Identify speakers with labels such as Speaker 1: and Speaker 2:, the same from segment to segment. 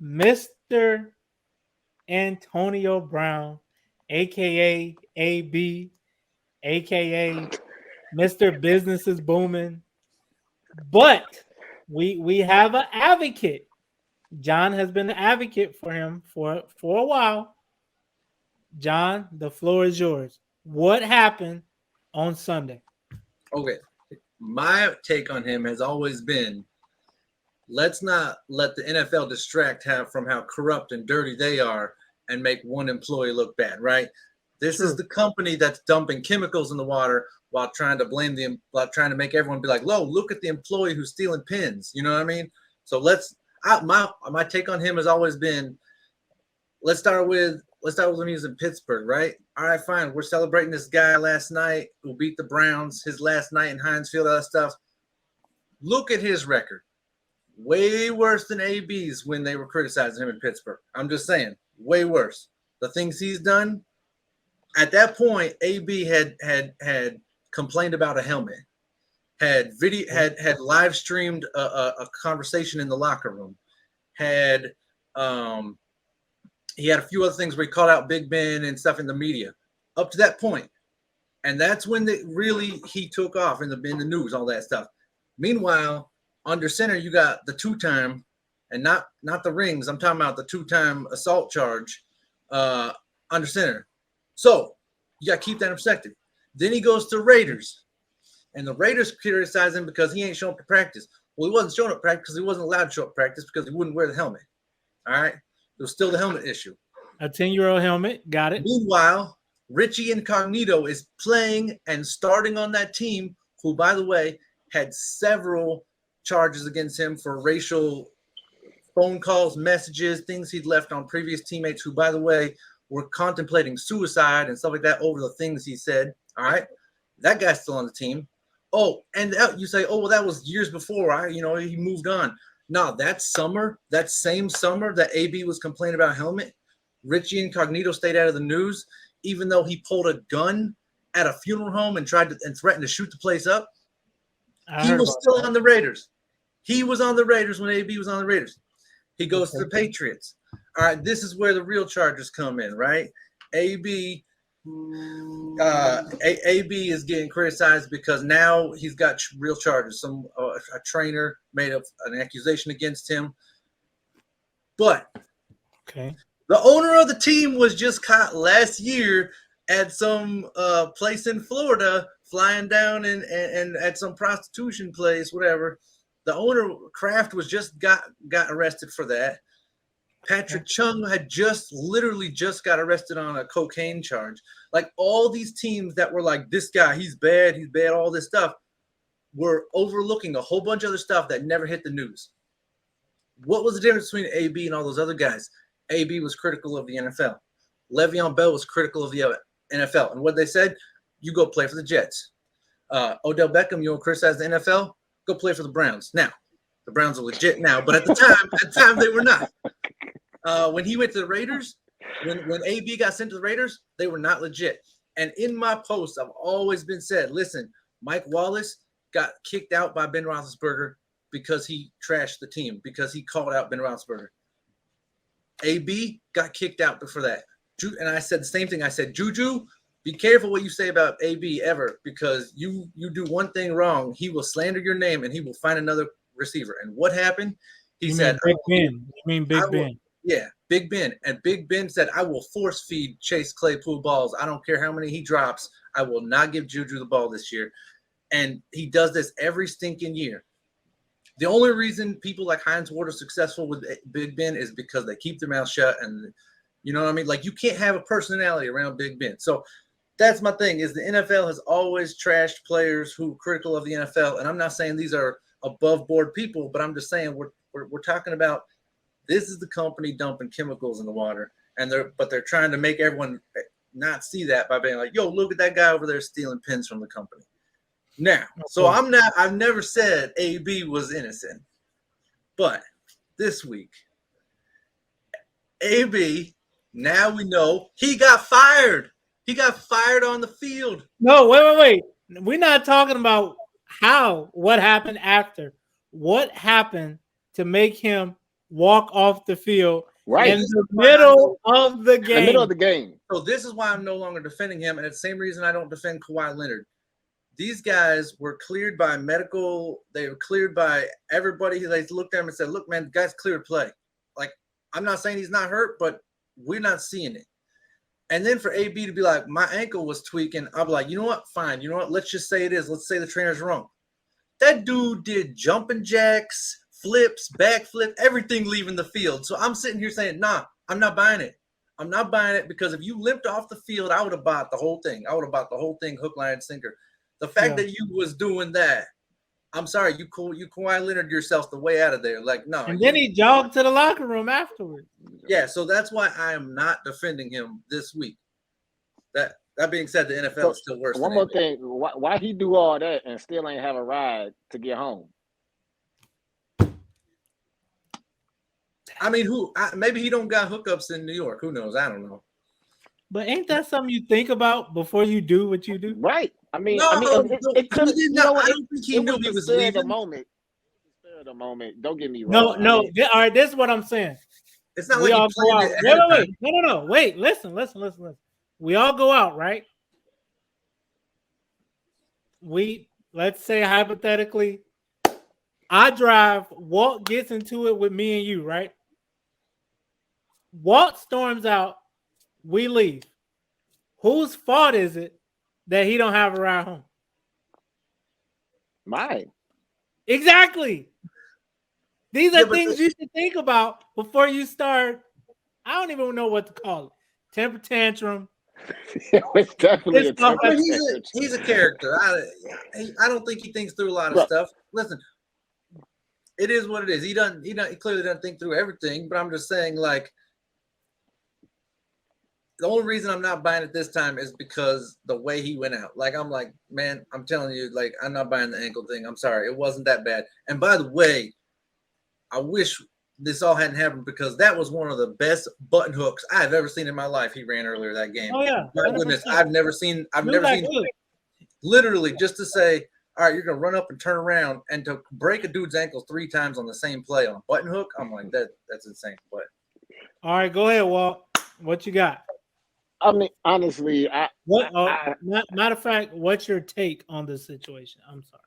Speaker 1: Mr. Antonio Brown, aka AB, aka Mr. Business is Booming. But we have an advocate. John has been an advocate for him for a while. John, the floor is yours. What happened on Sunday?
Speaker 2: Okay. My take on him has always been let's not let the NFL distract from how corrupt and dirty they are and make one employee look bad, right? This is
Speaker 1: True.
Speaker 2: the company that's dumping chemicals in the water while trying to while trying to make everyone be like, "Lo, look at the employee who's stealing pins." You know what I mean? So my take on him has always been let's start with when he was in Pittsburgh, right? All right, fine. We're celebrating this guy last night who beat the Browns, his last night in Heinz Field, all that stuff. Look at his record. Way worse than AB's when they were criticizing him in Pittsburgh. I'm just saying, way worse. The things he's done. At that point, AB had complained about a helmet, had live streamed a conversation in the locker room, had he had a few other things where he called out Big Ben and stuff in the media. Up to that point, and that's when he took off in the news, all that stuff. Meanwhile, under center, you got the two-time, and not the rings. I'm talking about the two-time assault charge under center. So you got to keep that in perspective. Then he goes to Raiders, and the Raiders criticize him because he ain't showing up to practice. Well, he wasn't showing up to practice because he wasn't allowed to show up to practice because he wouldn't wear the helmet. All right? It was still the helmet issue.
Speaker 1: A 10-year-old helmet. Got it.
Speaker 2: Meanwhile, Richie Incognito is playing and starting on that team, who, by the way, had several charges against him for racial phone calls, messages, things he'd left on previous teammates who, by the way, were contemplating suicide and stuff like that over the things he said. All right. That guy's still on the team. Oh, and you say, oh, well, that was years before. He moved on. No, that same summer that AB was complaining about a helmet, Richie Incognito stayed out of the news, even though he pulled a gun at a funeral home and threatened to shoot the place up. He was still on the Raiders. He was on the Raiders when AB was on the Raiders. He goes to the Patriots. All right, this is where the real charges come in, right? AB is getting criticized because now he's got real charges. A trainer made up an accusation against him. But the owner of the team was just caught last year at some place in Florida, flying down and at some prostitution place, whatever. The owner, Kraft, was just got arrested for that. Patrick Chung had literally just got arrested on a cocaine charge. Like all these teams that were like, this guy, he's bad, all this stuff, were overlooking a whole bunch of other stuff that never hit the news. What was the difference between AB and all those other guys? AB was critical of the NFL. Le'Veon Bell was critical of the NFL. And what they said, you go play for the Jets. Odell Beckham, you want to criticize the NFL? Go play for the Browns. Now, the Browns are legit now, but at the time they were not. When he went to the Raiders, when AB got sent to the Raiders, they were not legit. And in my posts, I've always been said, listen, Mike Wallace got kicked out by Ben Roethlisberger because he trashed the team, because he called out Ben Roethlisberger. AB got kicked out for that. And I said the same thing. I said, Juju, be careful what you say about AB ever, because you do one thing wrong, he will slander your name and he will find another receiver. And what happened? He said,
Speaker 1: Big Ben. You mean Big Ben?
Speaker 2: Yeah, Big Ben. And Big Ben said, I will force feed Chase Claypool balls. I don't care how many he drops. I will not give Juju the ball this year. And he does this every stinking year. The only reason people like Heinz Ward are successful with Big Ben is because they keep their mouth shut. And you know what I mean? Like, you can't have a personality around Big Ben. So that's my thing, is the NFL has always trashed players who are critical of the NFL. And I'm not saying these are above board people, but I'm just saying we're talking about, this is the company dumping chemicals in the water, and they're trying to make everyone not see that by being like, yo, look at that guy over there stealing pins from the company. Now, so I've never said AB was innocent, but this week, AB, now we know he got fired. He got fired on the field.
Speaker 1: No, wait. We're not talking about what happened after. What happened to make him walk off the field
Speaker 3: right
Speaker 1: in the middle of the game.
Speaker 3: In the middle of the game.
Speaker 2: So this is why I'm no longer defending him, and it's the same reason I don't defend Kawhi Leonard. These guys were cleared by medical. They were cleared by everybody. They looked at him and said, "Look, man, the guy's clear to play." Like, I'm not saying he's not hurt, but we're not seeing it. And then for AB to be like, "My ankle was tweaking," I'm like, you know what? Fine. You know what? Let's just say it is. Let's say the trainer's wrong. That dude did jumping jacks, flips, backflip, everything leaving the field. So I'm sitting here saying, nah, I'm not buying it. I'm not buying it because if you limped off the field, I would have bought the whole thing. I would have bought the whole thing, hook, line, and sinker. The fact that you was doing that, I'm sorry, you Kawhi Leonard yourself the way out of there. Like, no.
Speaker 1: And then he jogged to the locker room afterwards.
Speaker 2: Yeah, so that's why I am not defending him this week. That being said, the NFL is still worse.
Speaker 3: One more thing, why he do all that and still ain't have a ride to get home?
Speaker 2: I mean, maybe he don't got hookups in New York. Who knows? I don't know.
Speaker 1: But ain't that something you think about before you do what you do?
Speaker 3: Right. I mean,
Speaker 2: it could.
Speaker 3: I
Speaker 2: don't think he knew he was leaving.
Speaker 3: The moment. The moment. Don't get me wrong.
Speaker 1: No. All right, this is what I'm saying.
Speaker 2: It's not
Speaker 1: we
Speaker 2: like
Speaker 1: all go out. No. Wait, listen. We all go out, right? Let's say hypothetically, I drive, Walt gets into it with me and you, right? Walt storms out, we leave. Whose fault is it that he don't have a ride home?
Speaker 3: Mine.
Speaker 1: Exactly. These are things you should think about before you start. I don't even know what to call it. Temper tantrum.
Speaker 3: It's definitely
Speaker 2: he's a character. I don't think he thinks through a lot of stuff. Listen, it is what it is. He clearly doesn't think through everything, but I'm just saying, like, the only reason I'm not buying it this time is because the way he went out. Like, I'm like, man, I'm telling you, like, I'm not buying the ankle thing. I'm sorry. It wasn't that bad. And by the way, I wish this all hadn't happened because that was one of the best button hooks I've ever seen in my life. He ran earlier that game.
Speaker 1: Oh yeah.
Speaker 2: My goodness, I've never seen literally just to say, all right, you're gonna run up and turn around and to break a dude's ankles 3 times on the same play on a button hook. I'm like, that's insane. But
Speaker 1: all right, go ahead, Walt. What you got?
Speaker 3: I mean, honestly,
Speaker 1: matter of fact, what's your take on this situation? I'm sorry.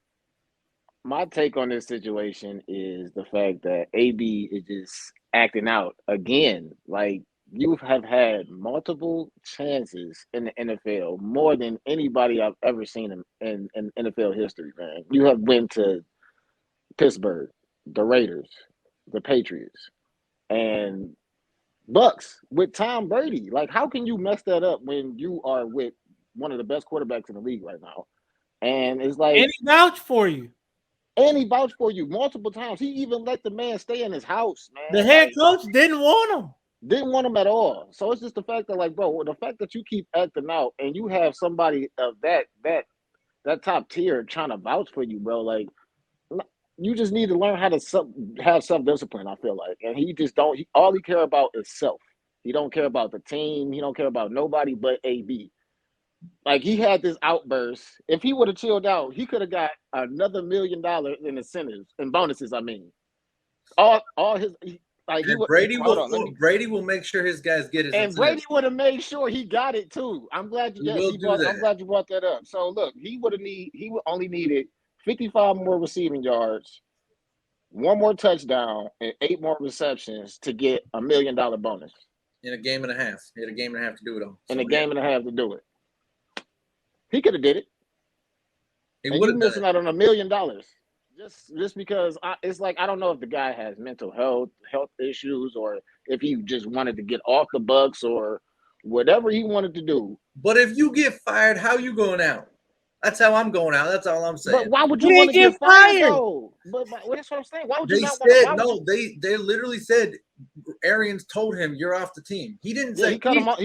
Speaker 3: My take on this situation is the fact that AB is just acting out again. Like, you have had multiple chances in the NFL, more than anybody I've ever seen in NFL history, man. You have went to Pittsburgh, the Raiders, the Patriots, and Bucks with Tom Brady. Like, how can you mess that up when you are with one of the best quarterbacks in the league right now? And it's like,
Speaker 1: and he vouched for you.
Speaker 3: And he vouched for you multiple times. He even let the man stay in his house, man.
Speaker 1: The head coach didn't want him.
Speaker 3: Didn't want him at all. So it's just the fact that, like, bro, the fact that you keep acting out and you have somebody of that top tier trying to vouch for you, bro, like, you just need to learn how to have self-discipline, I feel like. And he just don't. All he care about is self. He don't care about the team. He don't care about nobody but AB. Like, he had this outburst. If he would have chilled out, he could have got another $1 million in incentives and bonuses. I mean, all his
Speaker 2: Brady will make sure his guys get his.
Speaker 3: And Brady would have made sure he got it too. I'm glad you brought that up. So look, he would only needed 55 more receiving yards, 1 more touchdown, and 8 more receptions to get $1 million bonus
Speaker 2: in a game and a half. He had a game and a half to do it on.
Speaker 3: In a game and a half to do it. He could have did it. He would have missing out on $1 million just because it's like, I don't know if the guy has mental health issues or if he just wanted to get off the Bucks or whatever he wanted to do.
Speaker 2: But if you get fired, how you going out? That's how I'm going out. That's all I'm saying.
Speaker 3: But why would you want to get fired? Though? But that's what I'm saying. Why would you not want to?
Speaker 2: They literally said Arians told him you're off the team. He didn't say
Speaker 3: he cut him off.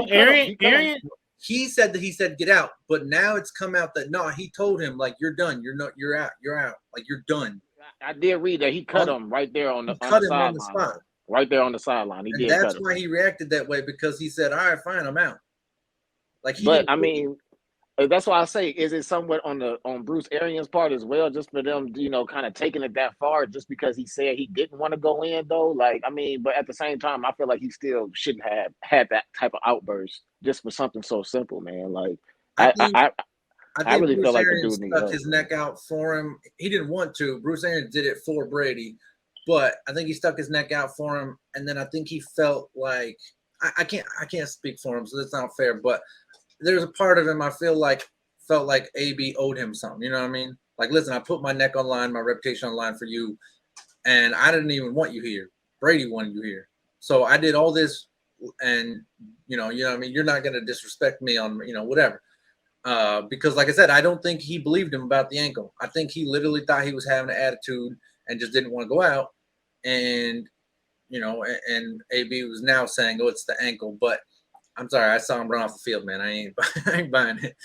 Speaker 1: Arian.
Speaker 2: He said get out, but now it's come out that he told him, like, you're done. You're out. Like, you're done.
Speaker 3: I did read that he cut him right there on the spot. Right there on the sideline. He did.
Speaker 2: That's why he reacted that way, because he said, all right, fine, I'm out. Like,
Speaker 3: That's why I say, is it somewhat on Bruce Arians' part as well, just for them, kind of taking it that far, just because he said he didn't want to go in, though? Like, I mean, but at the same time, I feel like he still shouldn't have had that type of outburst just for something so simple, man. Like,
Speaker 2: I
Speaker 3: I
Speaker 2: think
Speaker 3: I,
Speaker 2: I
Speaker 3: I
Speaker 2: think
Speaker 3: really feel
Speaker 2: Bruce
Speaker 3: like the
Speaker 2: Arians
Speaker 3: dude needs
Speaker 2: stuck
Speaker 3: help,
Speaker 2: his
Speaker 3: man.
Speaker 2: neck out for him. He didn't want to. Bruce Arians did it for Brady, but I think he stuck his neck out for him. And then I think he felt like I can't speak for him, so that's not fair. But there's a part of him I felt like AB owed him something. You know what I mean? Like, listen, I put my neck on line, my reputation on line for you, and I didn't even want you here. Brady wanted you here, so I did all this, and you know what I mean. You're not gonna disrespect me on whatever. Because, like I said, I don't think he believed him about the ankle. I think he literally thought he was having an attitude and just didn't want to go out. And and AB was now saying, "Oh, it's the ankle." But I'm sorry, I saw him run off the field, man. I ain't buying it.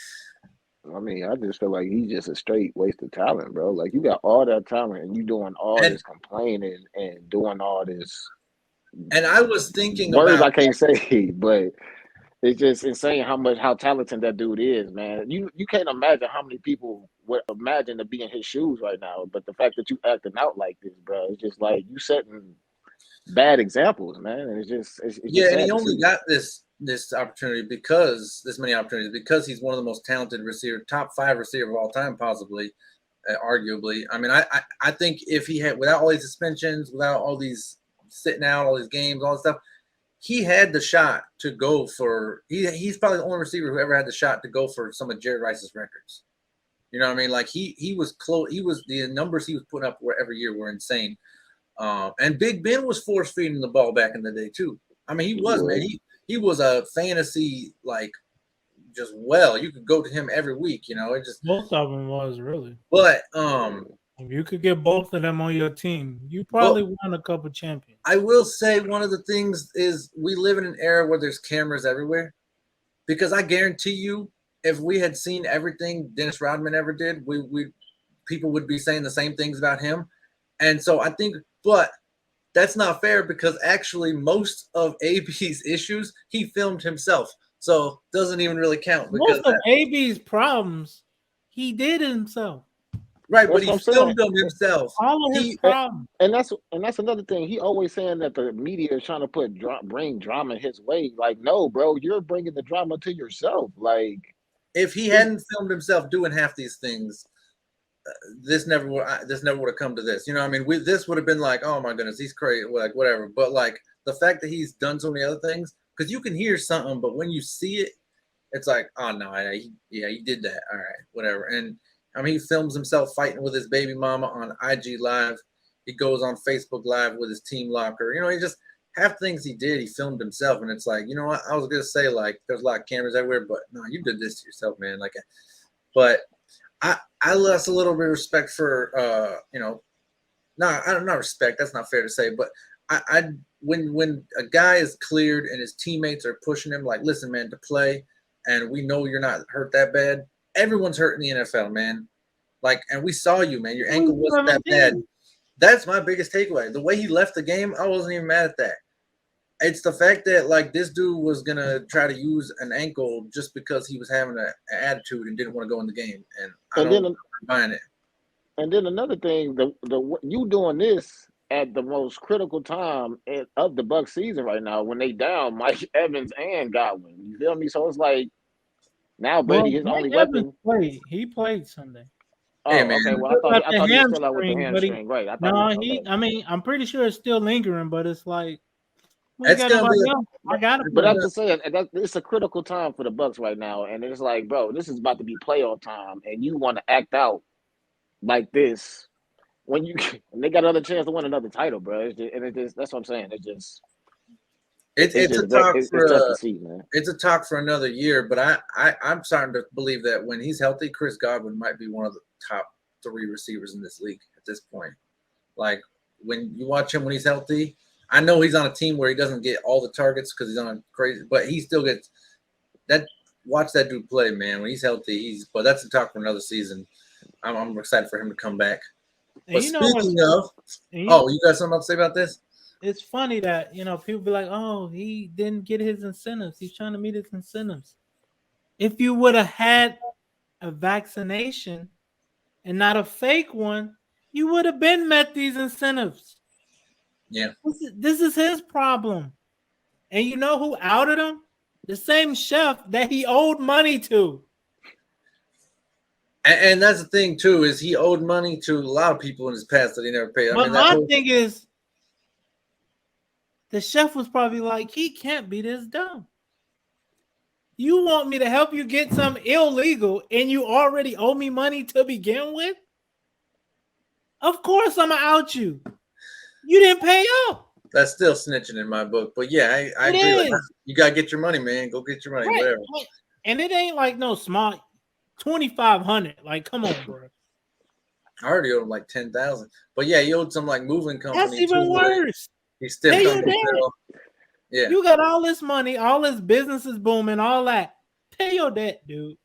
Speaker 3: I mean, I just feel like he's just a straight waste of talent, bro. Like, you got all that talent and you doing all
Speaker 2: And
Speaker 3: this complaining and doing all this
Speaker 2: and I was thinking
Speaker 3: words
Speaker 2: about
Speaker 3: I can't say, but it's just insane how talented that dude is, man. You can't imagine how many people would imagine to be in his shoes right now. But the fact that you acting out like this, bro, it's just like you setting bad examples, man. And it's just
Speaker 2: and he
Speaker 3: sad to
Speaker 2: only
Speaker 3: see.
Speaker 2: got this opportunity because this many opportunities because he's one of the most talented receiver, top 5 receiver of all time, possibly, arguably. I mean, I think if he had without all these suspensions, without all these sitting out, all these games, all this stuff, he had the shot to go for. He's probably the only receiver who ever had the shot to go for some of Jerry Rice's records. You know what I mean? Like he was close. He was the numbers he was putting up every year were insane. And Big Ben was force feeding the ball back in the day too. I mean, he
Speaker 3: He
Speaker 2: was, man.
Speaker 3: was.
Speaker 2: He was a fantasy like just well. You could go to him every week. It just.
Speaker 1: Both of them was really.
Speaker 2: But
Speaker 1: If you could get both of them on your team, you
Speaker 2: but
Speaker 1: probably won a couple champions.
Speaker 2: I will say one of the things is we live in an era where there's cameras everywhere. Because I guarantee you, if we had seen everything Dennis Rodman ever did, we people would be saying the same things about him. And so I think, but that's not fair because actually most of AB's issues he filmed himself, so doesn't even really count because
Speaker 1: Most of AB's problems, he did himself.
Speaker 2: right, but
Speaker 3: That's
Speaker 2: he
Speaker 3: what I'm saying.
Speaker 2: filmed them himself.
Speaker 1: All of his
Speaker 2: He
Speaker 1: problems.
Speaker 3: And that's another thing. He always saying that the media is trying to bring drama his way. Like, no, bro, you're bringing the drama to yourself. Like,
Speaker 2: if he hadn't filmed himself doing half these things, this never would have come to this. You know what I mean? This would have been like, oh my goodness, he's crazy, like whatever. But like the fact that he's done so many other things, because you can hear something, but when you see it, it's like, oh no, he did that. All right, whatever. And I mean, he films himself fighting with his baby mama on IG Live. He goes on Facebook Live with his team locker. He just half things he did, he filmed himself, and it's like, you know what? I was gonna say like there's a lot of cameras everywhere, but no, you did this to yourself, man. Like, but I lost a little bit of respect for not respect. That's not fair to say, but I when a guy is cleared and his teammates are pushing him, like, listen, man, to play, and we know you're not hurt that bad. Everyone's hurt in the NFL, man. Like, and we saw you, man. Your ankle wasn't that bad. That's my biggest takeaway. The way he left the game, I wasn't even mad at that. It's the fact that like this dude was gonna try to use an ankle just because he was having an attitude and didn't want to go in the game, and I don't buying it.
Speaker 3: And then another thing, the you doing this at the most critical time of the Bucs season right now when they down Mike Evans and Godwin. You feel me? So it's like now Brady, his
Speaker 1: Mike
Speaker 3: only
Speaker 1: Evans
Speaker 3: weapon.
Speaker 1: played. He played Sunday.
Speaker 3: Oh,
Speaker 2: Hey, man.
Speaker 3: okay. Well, I thought he was still out with the
Speaker 1: But
Speaker 3: hamstring, right? I thought
Speaker 1: no,
Speaker 3: okay.
Speaker 1: I mean, I'm pretty sure it's still lingering, but it's like we ain't
Speaker 2: It's
Speaker 1: got
Speaker 2: gonna
Speaker 1: nobody
Speaker 2: be.
Speaker 1: else. I gotta
Speaker 3: But
Speaker 1: play.
Speaker 3: I'm just saying that it's a critical time for the Bucs right now, and it's like, bro, this is about to be playoff time, and you want to act out like this when they got another chance to win another title, bro. That's what I'm saying.
Speaker 2: It's a talk
Speaker 3: it's tough to see, man.
Speaker 2: It's a talk for another year, but I'm starting to believe that when he's healthy, Chris Godwin might be one of the top 3 receivers in this league at this point. Like when you watch him when he's healthy, I know he's on a team where he doesn't get all the targets because he's on a crazy, but he still gets that. Watch that dude play, man. When he's healthy, but that's a talk for another season. I'm excited for him to come back. But speaking of, you got something else to say about this?
Speaker 1: It's funny that people be like, "Oh, he didn't get his incentives. He's trying to meet his incentives." If you would have had a vaccination and not a fake one, you would have been met these incentives.
Speaker 2: Yeah.
Speaker 1: This is his problem. And you know who outed him? The same chef that he owed money to.
Speaker 2: And that's the thing too, is he owed money to a lot of people in his past that he never paid.
Speaker 1: But my thing is, the chef was probably like, he can't be this dumb. You want me to help you get some illegal and you already owe me money to begin with? Of course I'm gonna out you. You didn't pay up.
Speaker 2: That's still snitching in my book. But yeah, I agree. Like, you gotta get your money, man. Go get your money, right. Whatever.
Speaker 1: And it ain't like no small 2,500. Like, come on, bro.
Speaker 2: I already owed him like 10,000. But yeah, he owed some like moving company.
Speaker 1: That's even worse.
Speaker 2: He stiffed on himself. Yeah.
Speaker 1: You got all this money, all this business is booming, all that. Pay your debt, dude.